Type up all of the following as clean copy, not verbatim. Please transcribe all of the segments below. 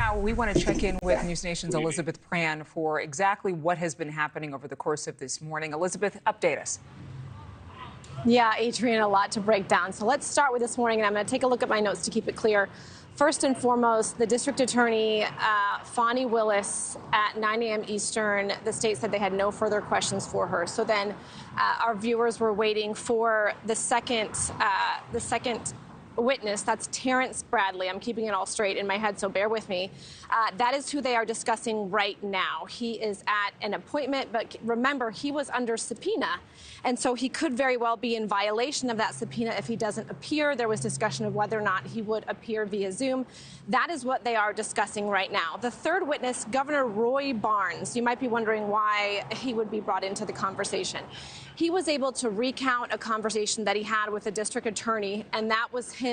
Now, we want to check in with News Nation's Elizabeth Pran for exactly what has been happening over the course of this morning. Elizabeth, update us. Yeah, Adrian, a lot to break down. So let's start with this morning, and I'm going to take a look at my notes to keep it clear. First and foremost, the District Attorney Fani Willis at 9 a.m. Eastern, the state said they had no further questions for her. So then our viewers were waiting for the second witness. That's Terrence Bradley. I'm keeping it all straight in my head, so bear with me. That is who they are discussing right now. He is at an appointment, but remember, he was under subpoena, and so he could very well be in violation of that subpoena if he doesn't appear. There was discussion of whether or not he would appear via Zoom. That is what they are discussing right now. The third witness, Governor Roy Barnes. You might be wondering why he would be brought into the conversation. He was able to recount a conversation that he had with the district attorney, and that was him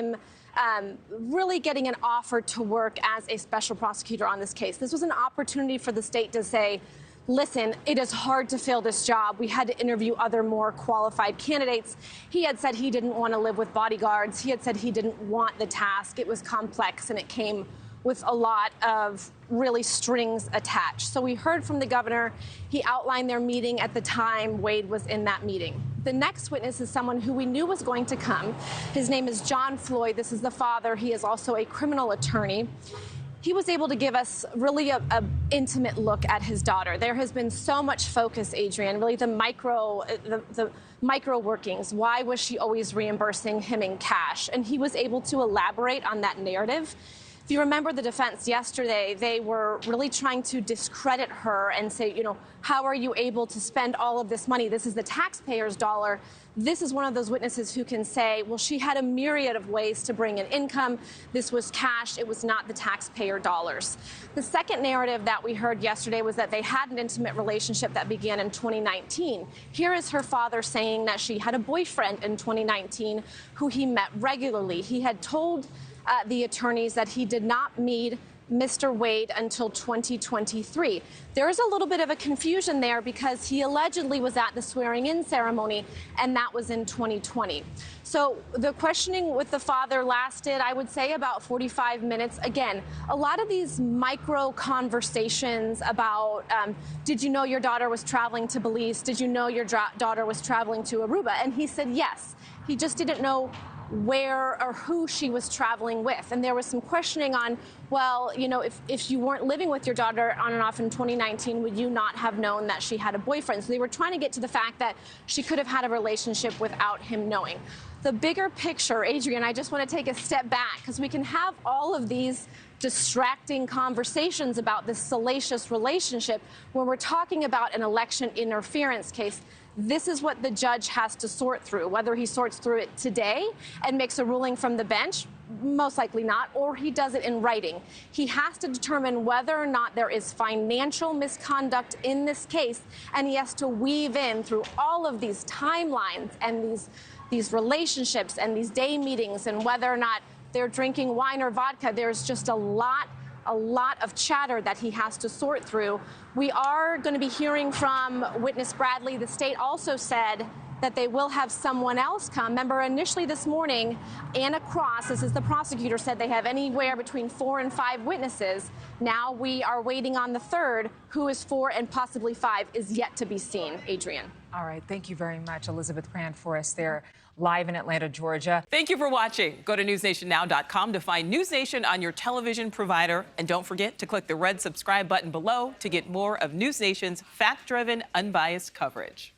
really getting an offer to work as a special prosecutor on this case. This was an opportunity for the state to say, listen, it is hard to fill this job. We had to interview other more qualified candidates. He had said he didn't want to live with bodyguards. He had said he didn't want the task. It was complex, and it came with a lot of really strings attached. So we heard from the governor. He outlined their meeting at the time Wade was in that meeting. The next witness is someone who we knew was going to come. His name is John Floyd. This is the father. He is also a criminal attorney. He was able to give us really a intimate look at his daughter. There has been so much focus, Adrian, really the micro workings. Why was she always reimbursing him in cash? And he was able to elaborate on that narrative. If you remember the defense yesterday, they were really trying to discredit her and say, you know, how are you able to spend all of this money? This is the taxpayer's dollar. This is one of those witnesses who can say, well, she had a myriad of ways to bring in income. This was cash. It was not the taxpayer dollars. The second narrative that we heard yesterday was that they had an intimate relationship that began in 2019. Here is her father saying that she had a boyfriend in 2019 who he met regularly. He had told the attorneys that he did not meet Mr. Wade until 2023. There is a little bit of a confusion there because he allegedly was at the swearing-in ceremony, and that was in 2020. So the questioning with the father lasted, I would say, about 45 minutes. Again, a lot of these micro conversations about, did you know your daughter was traveling to Belize? Did you know your daughter was traveling to Aruba? And he said yes. He just didn't know where or who she was traveling with. And there was some questioning on, well, you know, if you weren't living with your daughter on and off in 2019, would you not have known that she had a boyfriend? So they were trying to get to the fact that she could have had a relationship without him knowing. The bigger picture, Adrian, I just want to take a step back because we can have all of these distracting conversations about this salacious relationship when we're talking about an election interference case. This is what the judge has to sort through, whether he sorts through it today and makes a ruling from the bench, most likely not, or he does it in writing. He has to determine whether or not there is financial misconduct in this case, and he has to weave in through all of these timelines and these relationships and these day meetings and whether or not they're drinking wine or vodka. There's just a lot of chatter that he has to sort through. We are going to be hearing from witness Bradley. The state also said that they will have someone else come. Remember, initially this morning, Anna Cross, this is the prosecutor, said they have anywhere between 4 and 5 witnesses. Now we are waiting on the third, who is 4 and possibly 5, is yet to be seen. Adrian. All right. Thank you very much, Elizabeth Pran, for us there live in Atlanta, Georgia. Thank you for watching. Go to newsnationnow.com to find News Nation on your television provider. And don't forget to click the red subscribe button below to get more of News Nation's fact-driven, unbiased coverage.